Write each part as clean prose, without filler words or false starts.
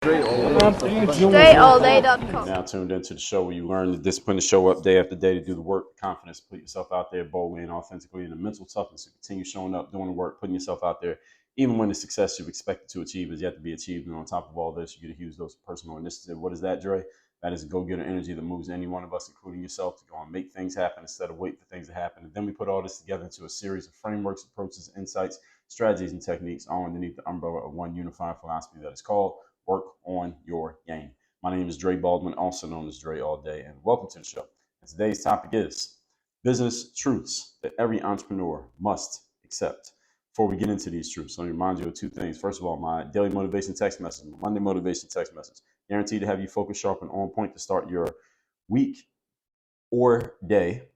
StrayAllDay.com. Now tuned into the show where you learn the discipline to show up day after day to do the work, confidence, put yourself out there boldly and authentically, and the mental toughness to continue showing up, doing the work, putting yourself out there, even when the success you've expected to achieve is yet to be achieved. And on top of all this, you get a huge dose of personal initiative. What is that, Dre? That is go-getter energy that moves any one of us, including yourself, to go and make things happen instead of wait for things to happen. And then we put all this together into a series of frameworks, approaches, insights, strategies, and techniques all underneath the umbrella of one unified philosophy that is called Work on Your Game. My name is Dre Baldwin, also known as Dre All Day, and welcome to the show. And today's topic is business truths that every entrepreneur must accept. Before we get into these truths, let me remind you of two things. First of all, my daily motivation text message, my Monday motivation text message, guaranteed to have you focused, sharp, and on point to start your week or day.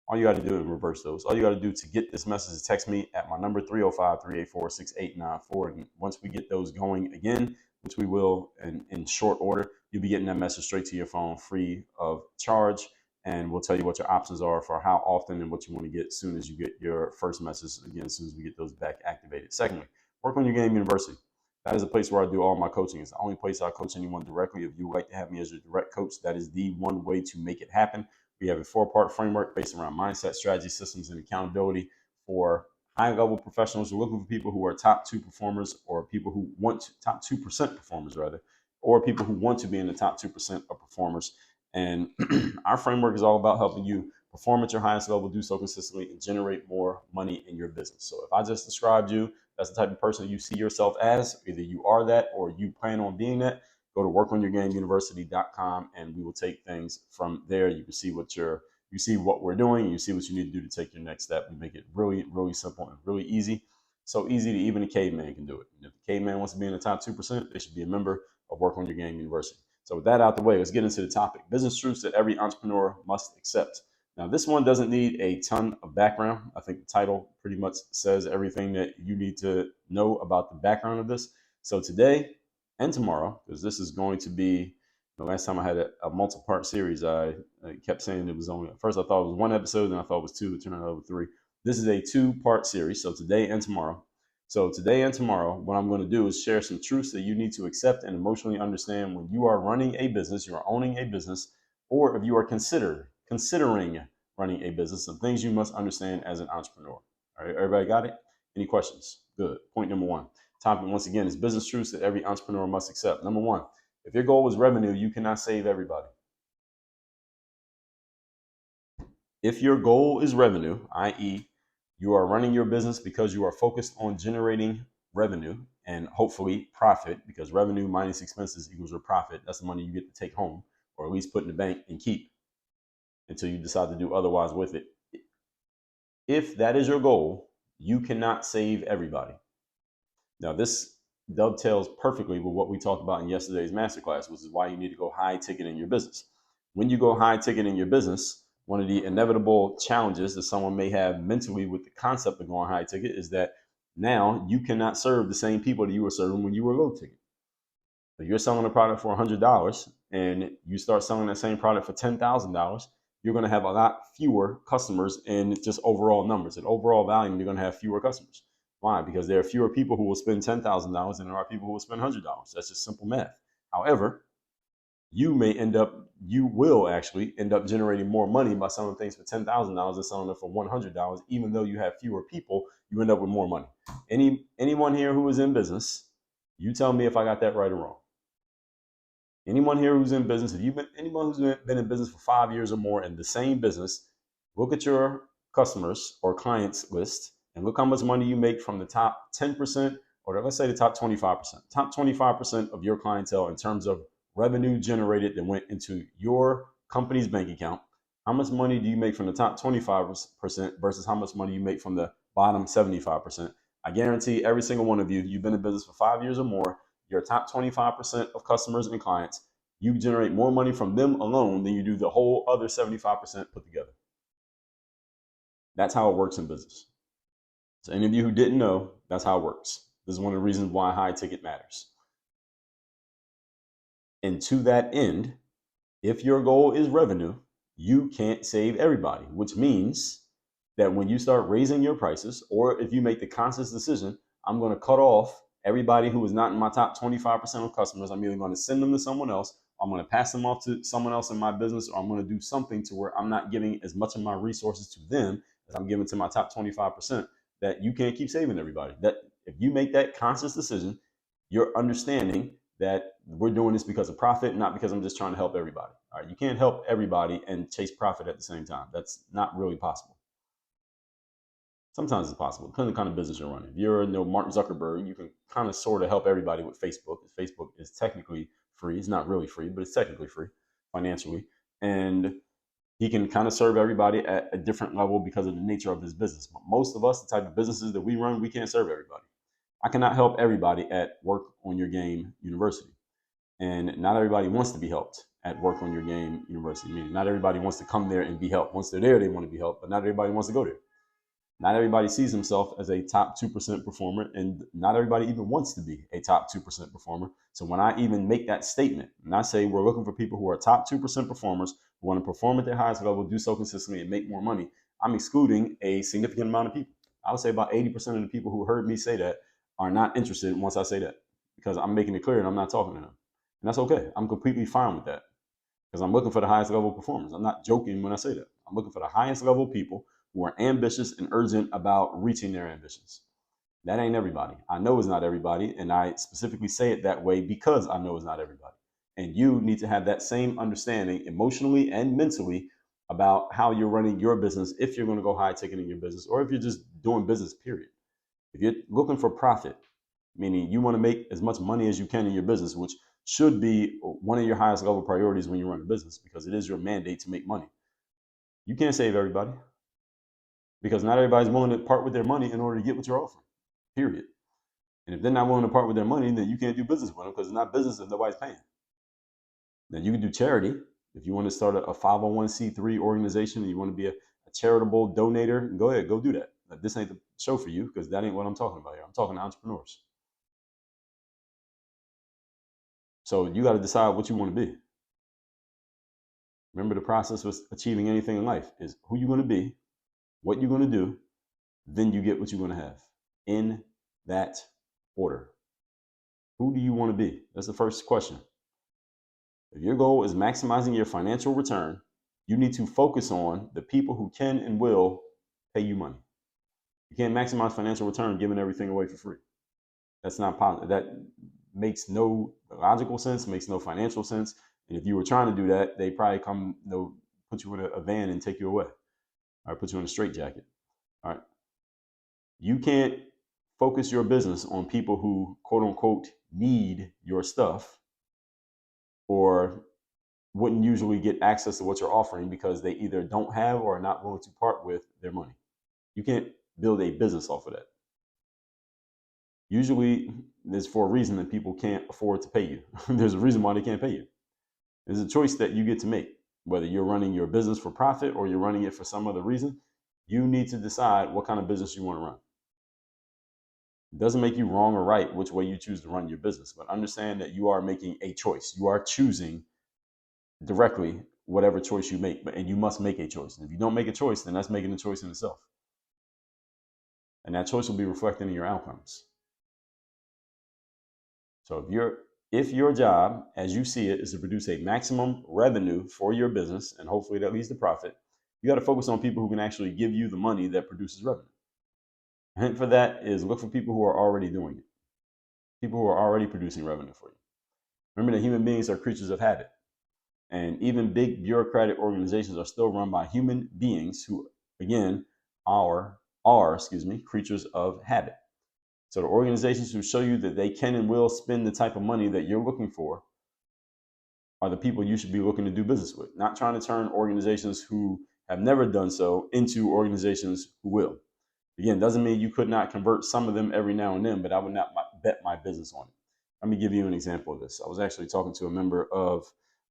All you got to do is reverse those. All you got to do to get this message is text me at my number 305-384-6894. And once we get those going again, which we will in short order, you'll be getting that message straight to your phone free of charge. And we'll tell you what your options are for how often and what you want to get as soon as you get your first message, again, as soon as we get those back activated. Secondly, Work on Your Game University. That is a place where I do all my coaching. It's the only place I coach anyone directly. If you would like to have me as your direct coach, that is the one way to make it happen. We have a 4-part framework based around mindset, strategy, systems, and accountability for high-level professionals. We're looking for people who are top 2 performers, or people who want to, top 2% performers rather, or people who want to be in the top 2% of performers. And our framework is all about helping you perform at your highest level, do so consistently, and generate more money in your business. So if I just described you, that's the type of person you see yourself as. Either you are that or you plan on being that. Go to workonyourgameuniversity.com and we will take things from there. You can see what we're doing, and you see what you need to do to take your next step. We make it really, really simple and really easy. So easy that even a caveman can do it. And if the caveman wants to be in the top 2%, they should be a member of Work on Your Game University. So with that out the way, let's get into the topic. Business truths that every entrepreneur must accept. Now, this one doesn't need a ton of background. I think the title pretty much says everything that you need to know about the background of this. So today and tomorrow, because this is going to be, the last time I had a multi-part series, I kept saying it was only, at first I thought it was 1 episode, then I thought it was 2, it turned out over 3. This is a 2-part series, so today and tomorrow. So today and tomorrow, what I'm going to do is share some truths that you need to accept and emotionally understand when you are running a business, you are owning a business, or if you are considering running a business, some things you must understand as an entrepreneur. All right, everybody got it? Any questions? Good. Point number 1. Topic, once again, is business truths that every entrepreneur must accept. Number 1, if your goal is revenue, you cannot save everybody. If your goal is revenue, i.e., you are running your business because you are focused on generating revenue and hopefully profit, because revenue minus expenses equals your profit. That's the money you get to take home, or at least put in the bank and keep until you decide to do otherwise with it. If that is your goal, you cannot save everybody. Now, this dovetails perfectly with what we talked about in yesterday's masterclass, which is why you need to go high ticket in your business. When you go high ticket in your business, one of the inevitable challenges that someone may have mentally with the concept of going high ticket is that now you cannot serve the same people that you were serving when you were low ticket. If you're selling a product for $100 and you start selling that same product for $10,000, you're going to have a lot fewer customers in just overall numbers. And overall volume, you're going to have fewer customers. Why? Because there are fewer people who will spend $10,000 than there are people who will spend $100. That's just simple math. However, you will actually end up generating more money by selling things for $10,000 than selling them for $100. Even though you have fewer people, you end up with more money. Anyone here who is in business, you tell me if I got that right or wrong. Anyone here who's in business, anyone who's been in business for 5 years or more in the same business, look at your customers or clients list and look how much money you make from the top 10%, or let's say the top 25%. Top 25% of your clientele in terms of revenue generated that went into your company's bank account. How much money do you make from the top 25% versus how much money you make from the bottom 75%? I guarantee every single one of you, you've been in business for 5 years or more, your top 25% of customers and clients, you generate more money from them alone than you do the whole other 75% put together. That's how it works in business. So any of you who didn't know, that's how it works. This is one of the reasons why high ticket matters. And to that end, if your goal is revenue, you can't save everybody, which means that when you start raising your prices, or if you make the conscious decision, I'm going to cut off Everybody who is not in my top 25% of customers, I'm either going to send them to someone else, I'm going to pass them off to someone else in my business, or I'm going to do something to where I'm not giving as much of my resources to them as I'm giving to my top 25%. That you can't keep saving everybody. That if you make that conscious decision, you're understanding that we're doing this because of profit, not because I'm just trying to help everybody. All right, you can't help everybody and chase profit at the same time. That's not really possible. Sometimes it's possible, depending on the kind of business you're running. If you're Mark Zuckerberg, you can kind of sort of help everybody with Facebook. Facebook is technically free. It's not really free, but it's technically free financially. And he can kind of serve everybody at a different level because of the nature of his business. But most of us, the type of businesses that we run, we can't serve everybody. I cannot help everybody at Work on Your Game University. And not everybody wants to be helped at Work on Your Game University. Meaning not everybody wants to come there and be helped. Once they're there, they want to be helped, but not everybody wants to go there. Not everybody sees himself as a top 2% performer, and not everybody even wants to be a top 2% performer. So when I even make that statement, and I say we're looking for people who are top 2% performers, who want to perform at their highest level, do so consistently, and make more money, I'm excluding a significant amount of people. I would say about 80% of the people who heard me say that are not interested once I say that, because I'm making it clear and I'm not talking to them. And that's okay. I'm completely fine with that, because I'm looking for the highest level performers. I'm not joking when I say that. I'm looking for the highest level people who are ambitious and urgent about reaching their ambitions. That ain't everybody. I know it's not everybody, and I specifically say it that way because I know it's not everybody. And you need to have that same understanding emotionally and mentally about how you're running your business, if you're going to go high ticket in your business, or if you're just doing business, period. If you're looking for profit, meaning you want to make as much money as you can in your business, which should be one of your highest level priorities when you run a business, because it is your mandate to make money. You can't save everybody, because not everybody's willing to part with their money in order to get what you're offering, period. And if they're not willing to part with their money, then you can't do business with them, because it's not business if nobody's paying. Now, you can do charity. If you want to start a 501c3 organization and you want to be a charitable donator, go ahead, go do that. But this ain't the show for you, because that ain't what I'm talking about here. I'm talking to entrepreneurs. So you got to decide what you want to be. Remember, the process of achieving anything in life is who you're going to be, what you're going to do, then you get what you're going to have, in that order. Who do you want to be? That's the first question. If your goal is maximizing your financial return, you need to focus on the people who can and will pay you money. You can't maximize financial return giving everything away for free. That's not possible. That makes no logical sense, makes no financial sense. And if you were trying to do that, they probably come, put you in a van and take you away, or put you in a straitjacket. All right. You can't focus your business on people who, quote unquote, need your stuff, or wouldn't usually get access to what you're offering because they either don't have or are not willing to part with their money. You can't build a business off of that. Usually, there's for a reason that people can't afford to pay you. There's a reason why they can't pay you. There's a choice that you get to make. Whether you're running your business for profit or you're running it for some other reason, you need to decide what kind of business you want to run. It doesn't make you wrong or right which way you choose to run your business, but understand that you are making a choice. You are choosing directly whatever choice you make, and you must make a choice. And if you don't make a choice, then that's making a choice in itself. And that choice will be reflected in your outcomes. So if your job, as you see it, is to produce a maximum revenue for your business, and hopefully that leads to profit, you got to focus on people who can actually give you the money that produces revenue. A hint for that is look for people who are already doing it. People who are already producing revenue for you. Remember that human beings are creatures of habit. And even big bureaucratic organizations are still run by human beings who, again, are creatures of habit. So the organizations who show you that they can and will spend the type of money that you're looking for are the people you should be looking to do business with, not trying to turn organizations who have never done so into organizations who will. Again, doesn't mean you could not convert some of them every now and then, but I would not bet my business on it. Let me give you an example of this. I was actually talking to a member of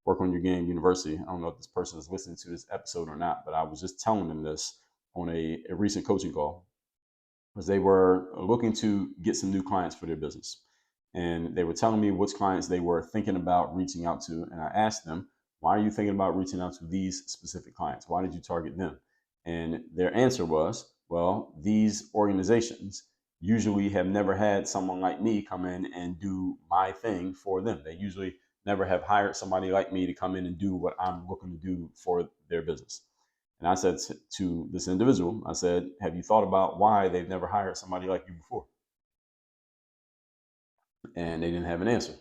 Work on Your Game University. I don't know if this person is listening to this episode or not, but I was just telling them this on a recent coaching call, because they were looking to get some new clients for their business. And they were telling me which clients they were thinking about reaching out to. And I asked them, why are you thinking about reaching out to these specific clients? Why did you target them? And their answer was, well, these organizations usually have never had someone like me come in and do my thing for them. They usually never have hired somebody like me to come in and do what I'm looking to do for their business. And I said to this individual, I said, have you thought about why they've never hired somebody like you before? And they didn't have an answer.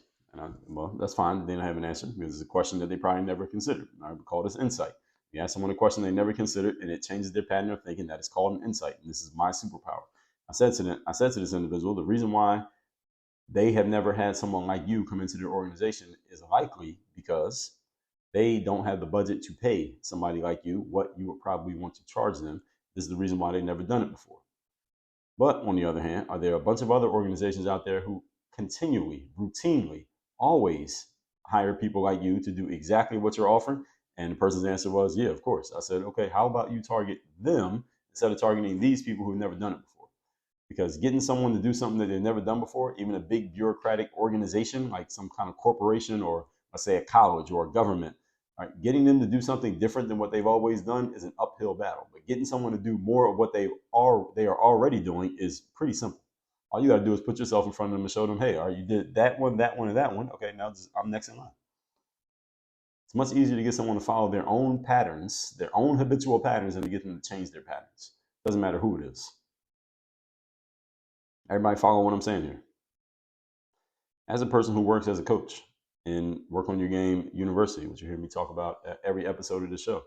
Well, that's fine. They didn't have an answer because it's a question that they probably never considered. I would call this insight. You ask someone a question they never considered, and it changes their pattern of thinking. That is called an insight. And this is my superpower. I said to this individual, the reason why they have never had someone like you come into their organization is likely because they don't have the budget to pay somebody like you what you would probably want to charge them. This is the reason why they've never done it before. But on the other hand, are there a bunch of other organizations out there who continually, routinely, always hire people like you to do exactly what you're offering? And the person's answer was, yeah, of course. I said, okay, how about you target them instead of targeting these people who've never done it before? Because getting someone to do something that they've never done before, even a big bureaucratic organization like some kind of corporation or let's say a college or a government, right, getting them to do something different than what they've always done is an uphill battle. But getting someone to do more of what they are already doing is pretty simple. All you got to do is put yourself in front of them and show them, hey, you did that one, and that one. Okay, now I'm next in line. It's much easier to get someone to follow their own patterns, their own habitual patterns, than to get them to change their patterns. Doesn't matter who it is. Everybody follow what I'm saying here? As a person who works as a coach in Work on Your Game University, which you hear me talk about at every episode of the show,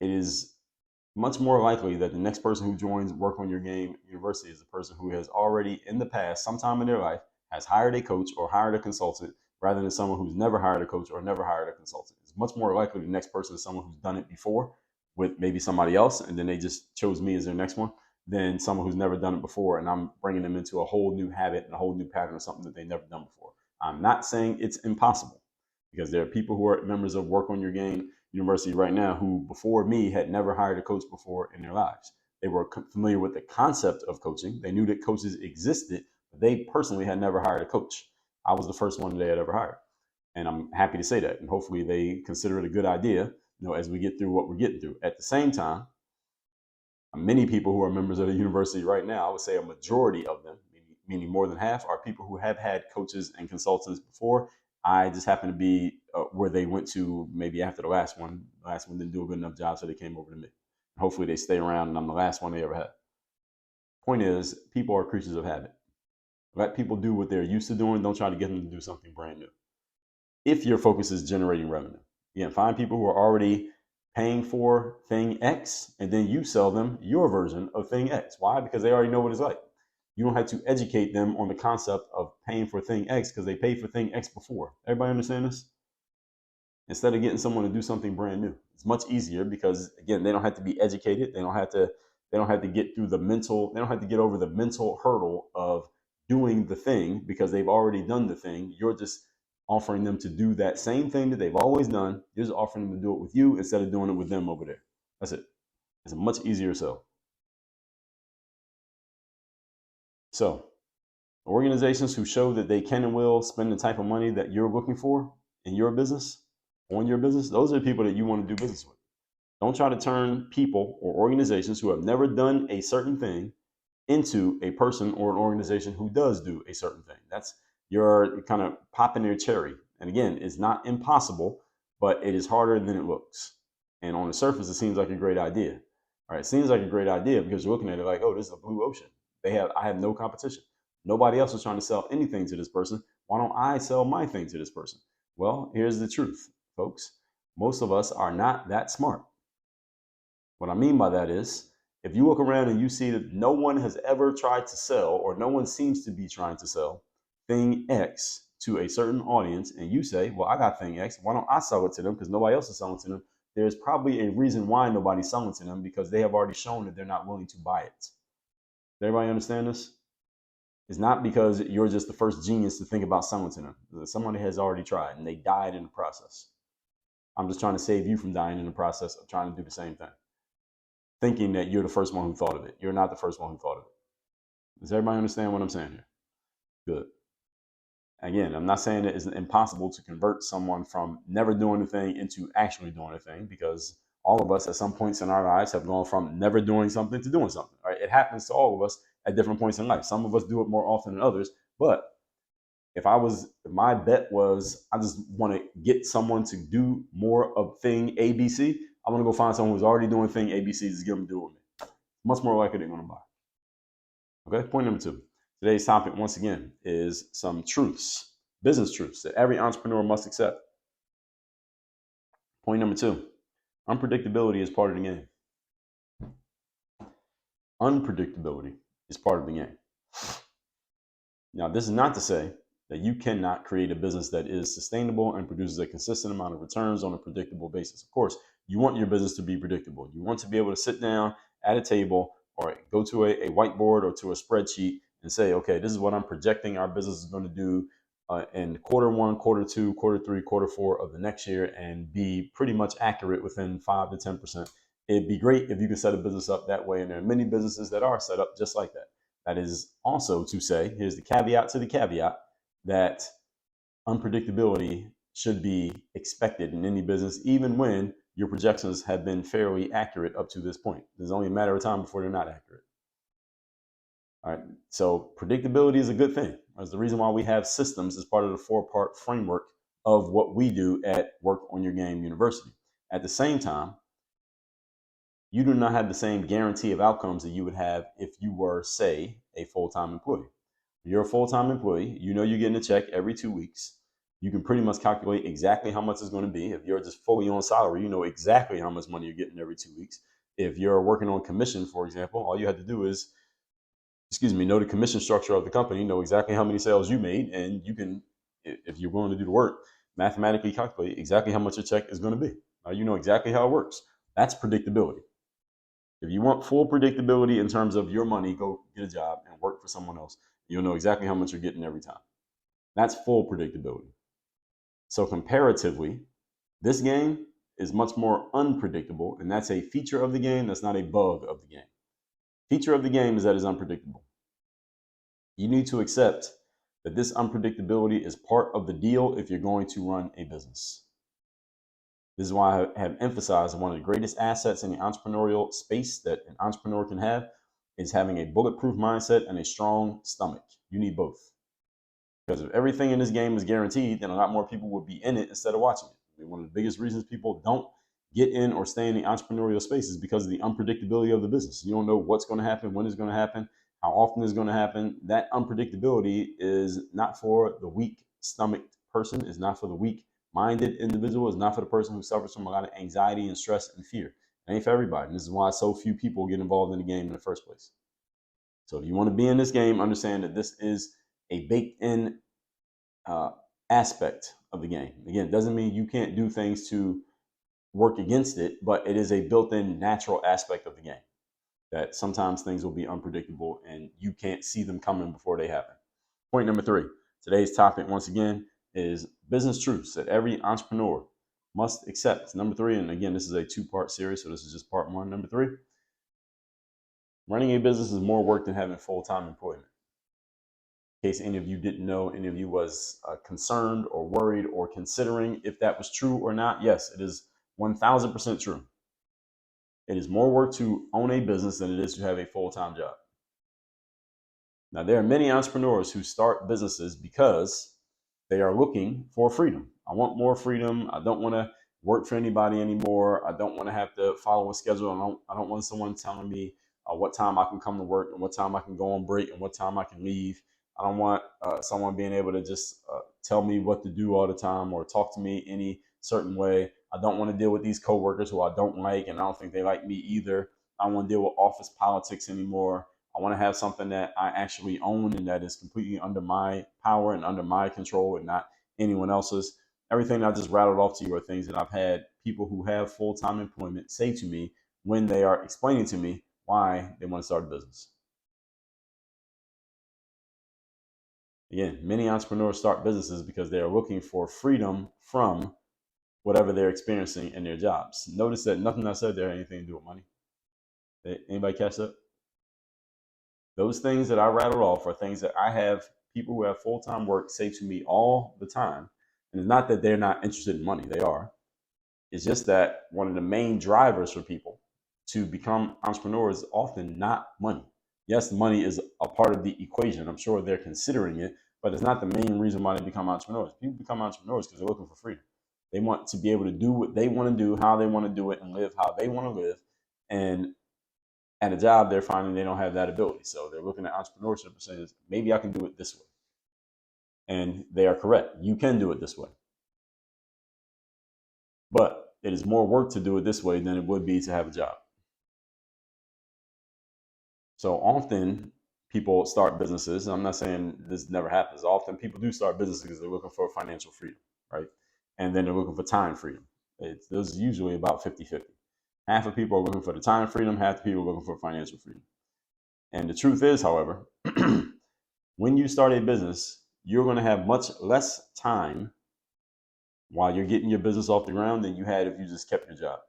it is much more likely that the next person who joins Work on Your Game University is a person who has already in the past, sometime in their life, has hired a coach or hired a consultant rather than someone who's never hired a coach or never hired a consultant. It's much more likely the next person is someone who's done it before with maybe somebody else and then they just chose me as their next one than someone who's never done it before and I'm bringing them into a whole new habit and a whole new pattern of something that they've never done before. I'm not saying it's impossible because there are people who are members of Work on Your Game University right now who before me had never hired a coach before in their lives. They were familiar with the concept of coaching. They knew that coaches existed, but they personally had never hired a coach. I was the first one they had ever hired. And I'm happy to say that. And hopefully they consider it a good idea, as we get through what we're getting through. At the same time, many people who are members of the university right now, I would say a majority of them, meaning more than half, are people who have had coaches and consultants before. I just happen to be where they went to maybe after the last one. The last one didn't do a good enough job, so they came over to me. Hopefully they stay around and I'm the last one they ever had. Point is, people are creatures of habit. Let people do what they're used to doing. Don't try to get them to do something brand new. If your focus is generating revenue, again, find people who are already paying for thing X, and then you sell them your version of thing X. Why? Because they already know what it's like. You don't have to educate them on the concept of paying for thing X because they paid for thing X before. Everybody understand this? Instead of getting someone to do something brand new, it's much easier because again, they don't have to be educated. They don't have to get through the mental. They don't have to get over the mental hurdle of doing the thing because they've already done the thing. You're just offering them to do that same thing that they've always done. You're just offering them to do it with you instead of doing it with them over there. That's it. It's a much easier sell. So, organizations who show that they can and will spend the type of money that you're looking for in your business, on your business, those are the people that you want to do business with. Don't try to turn people or organizations who have never done a certain thing into a person or an organization who does do a certain thing. That's you're kind of popping their cherry. And again, it's not impossible, but it is harder than it looks. And on the surface, it seems like a great idea. All right, it seems like a great idea because you're looking at it like, oh, this is a blue ocean. I have no competition. Nobody else is trying to sell anything to this person. Why don't I sell my thing to this person? Well, here's the truth, folks. Most of us are not that smart. What I mean by that is, if you look around and you see that no one has ever tried to sell, or no one seems to be trying to sell thing X to a certain audience, and you say, well, I got thing X, why don't I sell it to them? Because nobody else is selling to them. There's probably a reason why nobody's selling to them because they have already shown that they're not willing to buy it. Does everybody understand this? It's not because you're just the first genius to think about selling to them. Somebody has already tried and they died in the process. I'm just trying to save you from dying in the process of trying to do the same thing, thinking that you're the first one who thought of it. You're not the first one who thought of it. Does everybody understand what I'm saying here? Good. Again, I'm not saying that it's impossible to convert someone from never doing a thing into actually doing a thing, because all of us at some points in our lives have gone from never doing something to doing something. Right? It happens to all of us at different points in life. Some of us do it more often than others, but if my bet was I just want to get someone to do more of thing ABC, I want to go find someone who's already doing thing ABC, just get them to do it with me. Much more likely they're going to buy. Okay, point number 2. Today's topic, once again, is some truths, business truths that every entrepreneur must accept. Point number 2, unpredictability is part of the game. Unpredictability is part of the game. Now, this is not to say that you cannot create a business that is sustainable and produces a consistent amount of returns on a predictable basis. Of course, you want your business to be predictable. You want to be able to sit down at a table or go to a whiteboard or to a spreadsheet and say, okay, this is what I'm projecting our business is going to do in quarter 1, quarter 2, quarter 3, quarter 4 of the next year, and be pretty much accurate within 5 to 10%. It'd be great if you could set a business up that way. And there are many businesses that are set up just like that. That is also to say, here's the caveat to the caveat, that unpredictability should be expected in any business, even when your projections have been fairly accurate up to this point. There's only a matter of time before they're not accurate. All right. So predictability is a good thing. That's the reason why we have systems as part of the 4-part framework of what we do at Work on Your Game University. At the same time, you do not have the same guarantee of outcomes that you would have if you were, say, a full-time employee. If you're a full-time employee, you know you're getting a check every 2 weeks. You can pretty much calculate exactly how much it's going to be. If you're just fully on salary, you know exactly how much money you're getting every 2 weeks. If you're working on commission, for example, all you have to do is, know the commission structure of the company, know exactly how many sales you made, and you can, if you're willing to do the work, mathematically calculate exactly how much your check is going to be. You know exactly how it works. That's predictability. If you want full predictability in terms of your money, go get a job and work for someone else. You'll know exactly how much you're getting every time. That's full predictability. So comparatively, this game is much more unpredictable, and that's a feature of the game. That's not a bug of the game. Feature of the game is that it's unpredictable. You need to accept that this unpredictability is part of the deal if you're going to run a business. This is why I have emphasized one of the greatest assets in the entrepreneurial space that an entrepreneur can have is having a bulletproof mindset and a strong stomach. You need both. Because if everything in this game is guaranteed, then a lot more people would be in it instead of watching it. I mean, one of the biggest reasons people don't get in or stay in the entrepreneurial space is because of the unpredictability of the business. You don't know what's going to happen, when it's going to happen, how often it's going to happen. That unpredictability is not for the weak-stomached person. It's not for the weak-minded individual. It's not for the person who suffers from a lot of anxiety and stress and fear. It ain't for everybody. And this is why so few people get involved in the game in the first place. So if you want to be in this game, understand that this is a baked-in aspect of the game. Again, it doesn't mean you can't do things to work against it, but it is a built-in natural aspect of the game that sometimes things will be unpredictable and you can't see them coming before they happen. Point number 3. Today's topic, once again, is business truths that every entrepreneur must accept. Number 3, and again, this is a 2-part series, so this is just part 1. Number 3, running a business is more work than having full-time employment. In case any of you didn't know, any of you was concerned or worried or considering if that was true or not, yes, it is 1000% true. It is more work to own a business than it is to have a full-time job. Now, there are many entrepreneurs who start businesses because they are looking for freedom. I want more freedom. I don't want to work for anybody anymore. I don't want to have to follow a schedule. I don't want someone telling me what time I can come to work and what time I can go on break and what time I can leave. I don't want someone being able to just tell me what to do all the time or talk to me any certain way. I don't want to deal with these coworkers who I don't like, and I don't think they like me either. I don't want to deal with office politics anymore. I want to have something that I actually own and that is completely under my power and under my control and not anyone else's. Everything I just rattled off to you are things that I've had people who have full-time employment say to me when they are explaining to me why they want to start a business. Again, many entrepreneurs start businesses because they are looking for freedom from whatever they're experiencing in their jobs. Notice that nothing I said there had anything to do with money. Anybody catch that? Those things that I rattled off are things that I have people who have full-time work say to me all the time. And it's not that they're not interested in money. They are. It's just that one of the main drivers for people to become entrepreneurs is often not money. Yes, money is a part of the equation. I'm sure they're considering it, but it's not the main reason why they become entrepreneurs. People become entrepreneurs because they're looking for freedom. They want to be able to do what they want to do, how they want to do it, and live how they want to live. And at a job, they're finding they don't have that ability. So they're looking at entrepreneurship and saying, maybe I can do it this way. And they are correct. You can do it this way. But it is more work to do it this way than it would be to have a job. So often people start businesses, and I'm not saying this never happens. Often people do start businesses because they're looking for financial freedom, right? And then they're looking for time freedom. There's usually about 50-50. Half of people are looking for the time freedom, half the people are looking for financial freedom. And the truth is, however, when you start a business, you're going to have much less time while you're getting your business off the ground than you had if you just kept your job.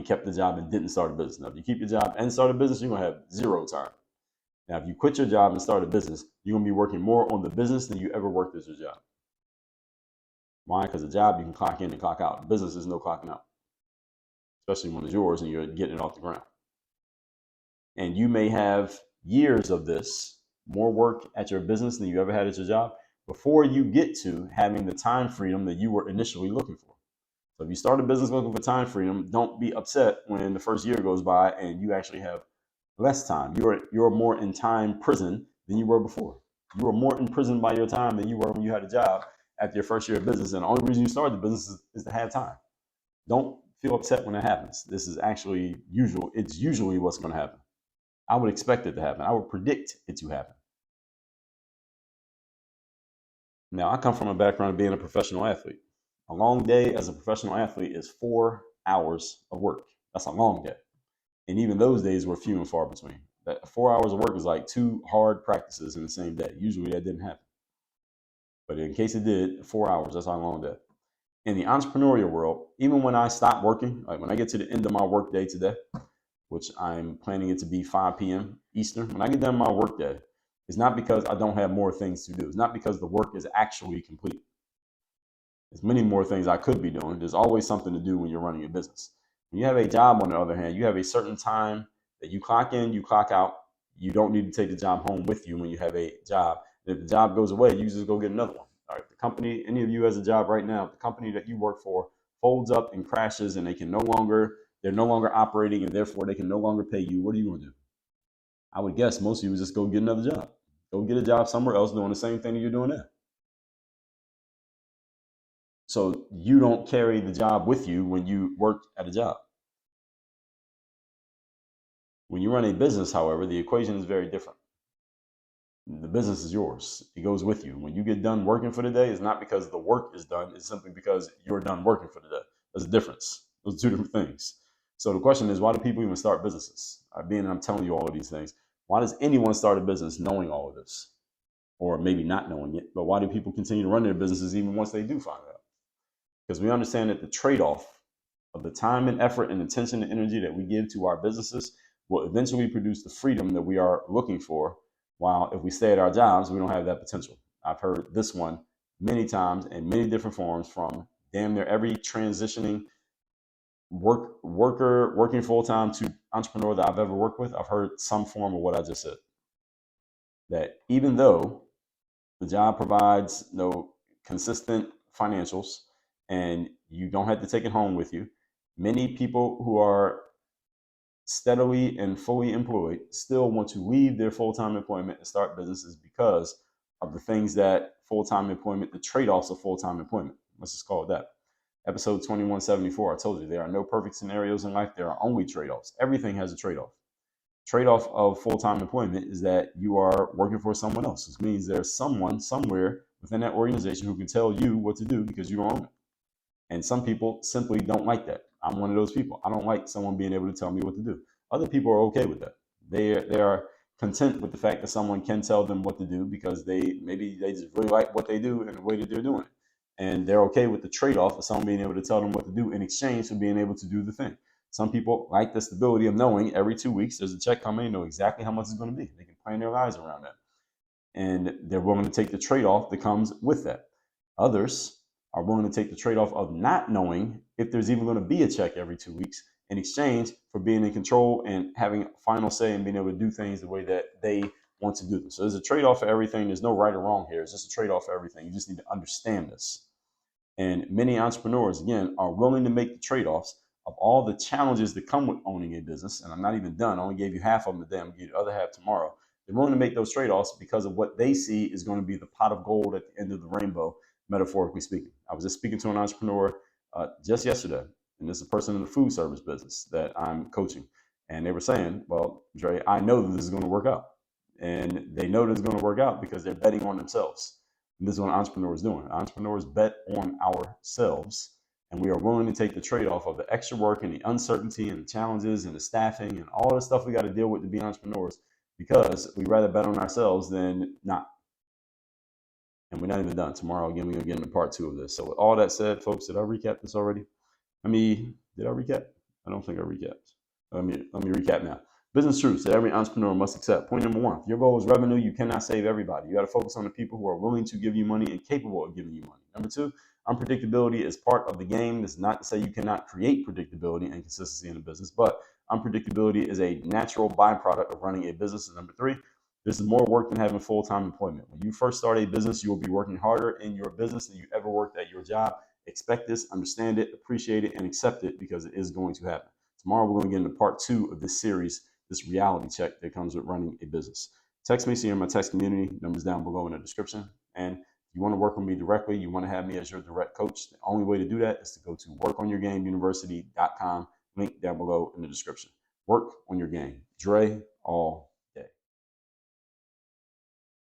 Kept the job and didn't start a business. Now, if you keep your job and start a business, you're going to have zero time. Now, if you quit your job and start a business, you're going to be working more on the business than you ever worked as your job. Why? Because a job, you can clock in and clock out. Business is no clocking out, especially when it's yours and you're getting it off the ground. And you may have years of this, more work at your business than you ever had at your job, before you get to having the time freedom that you were initially looking for. So if you start a business looking for time freedom, don't be upset when the first year goes by and you actually have less time. You're more in time prison than you were before. You were more imprisoned by your time than you were when you had a job after your first year of business. And the only reason you started the business is to have time. Don't feel upset when it happens. This is actually usual. It's usually what's going to happen. I would expect it to happen. I would predict it to happen. Now, I come from a background of being a professional athlete. A long day as a professional athlete is 4 hours of work. That's a long day. And even those days were few and far between. That 4 hours of work is like 2 hard practices in the same day. Usually that didn't happen. But in case it did, 4 hours, that's how long that. In the entrepreneurial world, even when I stop working, like when I get to the end of my work day today, which I'm planning it to be 5 p.m. Eastern, when I get done my work day, it's not because I don't have more things to do. It's not because the work is actually complete. There's many more things I could be doing. There's always something to do when you're running a business. When you have a job, on the other hand, you have a certain time that you clock in, you clock out. You don't need to take the job home with you when you have a job. And if the job goes away, you just go get another one. All right, the company, any of you has a job right now, the company that you work for folds up and crashes and they're no longer operating and therefore they can no longer pay you. What are you going to do? I would guess most of you would just go get another job. Go get a job somewhere else doing the same thing that you're doing now. So you don't carry the job with you when you work at a job. When you run a business, however, the equation is very different. The business is yours. It goes with you. When you get done working for the day, it's not because the work is done. It's simply because you're done working for the day. There's a difference. Those are two different things. So the question is, why do people even start businesses? Being I'm telling you all of these things, why does anyone start a business knowing all of this? Or maybe not knowing it, but why do people continue to run their businesses even once they do find out? Because we understand that the trade-off of the time and effort and attention and energy that we give to our businesses will eventually produce the freedom that we are looking for. While if we stay at our jobs, we don't have that potential. I've heard this one many times in many different forms from damn near every transitioning worker working full-time to entrepreneur that I've ever worked with. I've heard some form of what I just said. That even though the job provides no consistent financials and you don't have to take it home with you, many people who are steadily and fully employed still want to leave their full-time employment and start businesses because of the things that full-time employment, the trade-offs of full-time employment. Let's just call it that. Episode 2174, I told you there are no perfect scenarios in life. There are only trade-offs. Everything has a trade-off. Trade-off of full-time employment is that you are working for someone else, which means there's someone somewhere within that organization who can tell you what to do because you don't own it. And some people simply don't like that. I'm one of those people. I don't like someone being able to tell me what to do. Other people are okay with that. They are content with the fact that someone can tell them what to do because maybe they just really like what they do and the way that they're doing it. And they're okay with the trade-off of someone being able to tell them what to do in exchange for being able to do the thing. Some people like the stability of knowing every 2 weeks there's a check coming, they know exactly how much it's going to be. They can plan their lives around that. And they're willing to take the trade-off that comes with that. Others are willing to take the trade-off of not knowing if there's even going to be a check every 2 weeks in exchange for being in control and having final say and being able to do things the way that they want to do them. So there's a trade-off for everything. There's no right or wrong here. It's just a trade-off for everything. You just need to understand this. And many entrepreneurs, again, are willing to make the trade-offs of all the challenges that come with owning a business. And I'm not even done. I only gave you half of them today. I'm going to give you the other half tomorrow. They're willing to make those trade-offs because of what they see is going to be the pot of gold at the end of the rainbow, metaphorically speaking. I was just speaking to an entrepreneur just yesterday, and this is a person in the food service business that I'm coaching. And they were saying, well, Dre, I know that this is going to work out. And they know that it's going to work out because they're betting on themselves. And this is what entrepreneurs doing. Entrepreneurs bet on ourselves, and we are willing to take the trade-off of the extra work and the uncertainty and the challenges and the staffing and all the stuff we got to deal with to be entrepreneurs because we'd rather bet on ourselves than not. And we're not even done. Tomorrow, again, we're going to get into part 2 of this. So with all that said, folks, did I recap this already? Did I recap? I don't think I recapped. Let me recap now. Business truths that every entrepreneur must accept. Point number 1, if your goal is revenue, you cannot save everybody. You got to focus on the people who are willing to give you money and capable of giving you money. Number 2, unpredictability is part of the game. This is not to say you cannot create predictability and consistency in a business, but unpredictability is a natural byproduct of running a business. And number 3, this is more work than having full-time employment. When you first start a business, you will be working harder in your business than you ever worked at your job. Expect this, understand it, appreciate it, and accept it because it is going to happen. Tomorrow, we're going to get into part 2 of this series, this reality check that comes with running a business. Text me, so you're in my text community. Numbers down below in the description. And if you want to work with me directly, you want to have me as your direct coach, the only way to do that is to go to workonyourgameuniversity.com. Link down below in the description. Work on your game. Dre, all